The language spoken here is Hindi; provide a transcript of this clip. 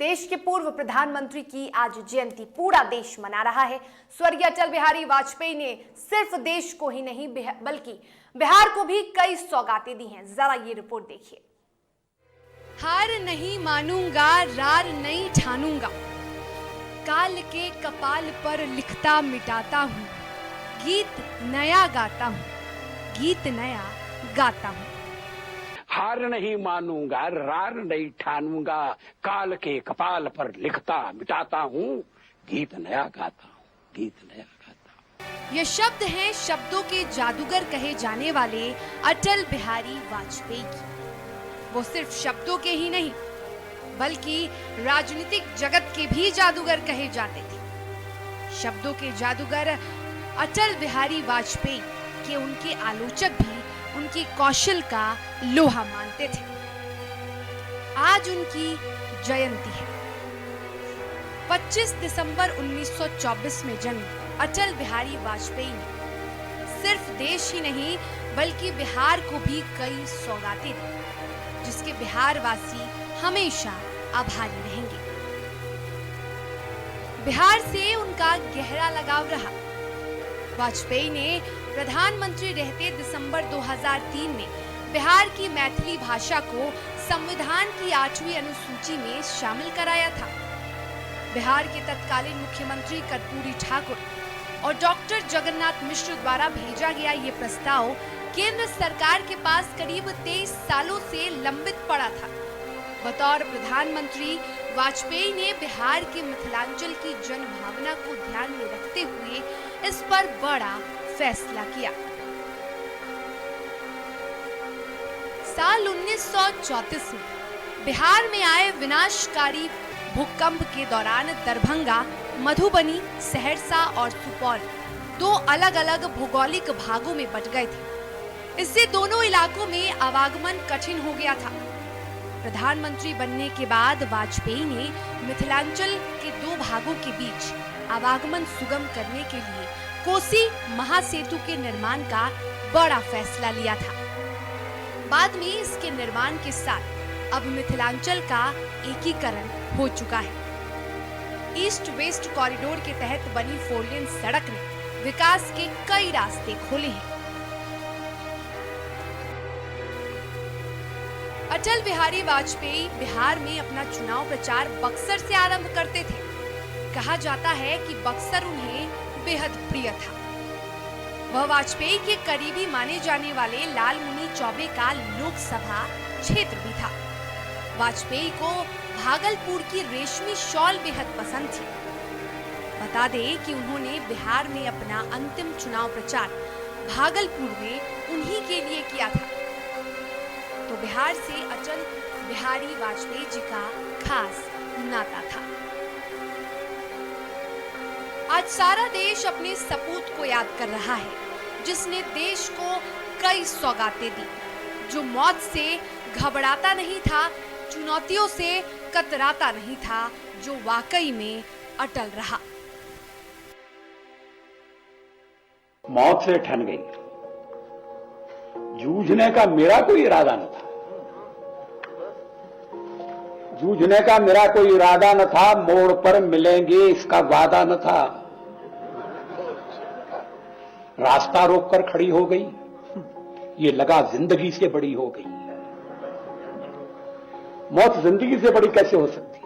देश के पूर्व प्रधानमंत्री की आज जयंती पूरा देश मना रहा है। स्वर्गीय अटल बिहारी वाजपेयी ने सिर्फ देश को ही नहीं बल्कि बिहार को भी कई सौगातें दी हैं। जरा ये रिपोर्ट देखिए। हार नहीं मानूंगा, रार नहीं ठानूंगा, काल के कपाल पर लिखता मिटाता हूँ, गीत नया गाता हूँ, गीत नया गाता हूँ। हार नहीं मानूंगा, रार नहीं ठानूंगा, काल के कपाल पर लिखता मिटाता हूँ, गीत नया गाता हूँ, गीत नया गाता हूँ। ये शब्द हैं शब्दों के जादूगर कहे जाने वाले अटल बिहारी वाजपेयी की। वो सिर्फ शब्दों के ही नहीं बल्कि राजनीतिक जगत के भी जादूगर कहे जाते थे। शब्दों के जादूगर अटल बिहारी वाजपेयी के उनके आलोचक भी उनकी कौशल का लोहा मानते थे। आज उनकी जयंती है। 25 दिसंबर 1924 में जन्म अटल बिहारी वाजपेयी ने सिर्फ देश ही नहीं बल्कि बिहार को भी कई सौगातें दी, जिसके बिहार वासी हमेशा आभारी रहेंगे। बिहार से उनका गहरा लगाव रहा। वाजपेयी ने प्रधानमंत्री रहते दिसंबर 2003 में बिहार की मैथिली भाषा को संविधान की 8वीं अनुसूची में शामिल कराया था। बिहार के तत्कालीन मुख्यमंत्री कर्पूरी ठाकुर और डॉक्टर जगन्नाथ मिश्र द्वारा भेजा गया ये प्रस्ताव केंद्र सरकार के पास करीब 23 सालों से लंबित पड़ा था। बतौर प्रधानमंत्री वाजपेयी ने बिहार के मिथिलांचल की जन भावना को ध्यान में रखते हुए इस पर बड़ा फैसला किया। साल 1934 में बिहार में आए विनाशकारी भूकंप के दौरान दरभंगा, मधुबनी, सहरसा और सुपौल दो अलग अलग भौगोलिक भागों में बंट गए थे। इससे दोनों इलाकों में आवागमन कठिन हो गया था। प्रधानमंत्री बनने के बाद वाजपेयी ने मिथिलांचल के दो भागों के बीच आवागमन सुगम करने के लिए कोसी महासेतु के निर्माण का बड़ा फैसला लिया था। बाद में इसके निर्माण के साथ अब मिथिलांचल का एकीकरण हो चुका है। ईस्ट वेस्ट कॉरिडोर के तहत बनी 4 लेन सड़क ने विकास के कई रास्ते खोले हैं। अटल बिहारी वाजपेयी बिहार में अपना चुनाव प्रचार बक्सर से आरंभ करते थे। कहा जाता है कि बक्सर उन्हें बेहद प्रिय था। वह वाजपेयी के करीबी माने जाने वाले लालमुनि चौबे का लोकसभा क्षेत्र भी था। वाजपेयी को भागलपुर की रेशमी शॉल बेहद पसंद थी। बता दें कि उन्होंने बिहार में अपना अंतिम चुनाव प्रचार भागलपुर में उन्हीं के लिए किया था। तो बिहार से अटल बिहारी वाजपेयी जी का खास नाता था। आज सारा देश अपने सपूत को याद कर रहा है, जिसने देश को कई सौगातें दी, जो मौत से घबराता नहीं था, चुनौतियों से कतराता नहीं था, जो वाकई में अटल रहा। मौत से ठन गई। जूझने का मेरा कोई इरादा न था, जूझने का मेरा कोई इरादा न था, मोड़ पर मिलेंगे इसका वादा न था। रास्ता रोककर खड़ी हो गई, ये लगा जिंदगी से बड़ी हो गई। मौत जिंदगी से बड़ी कैसे हो सकती?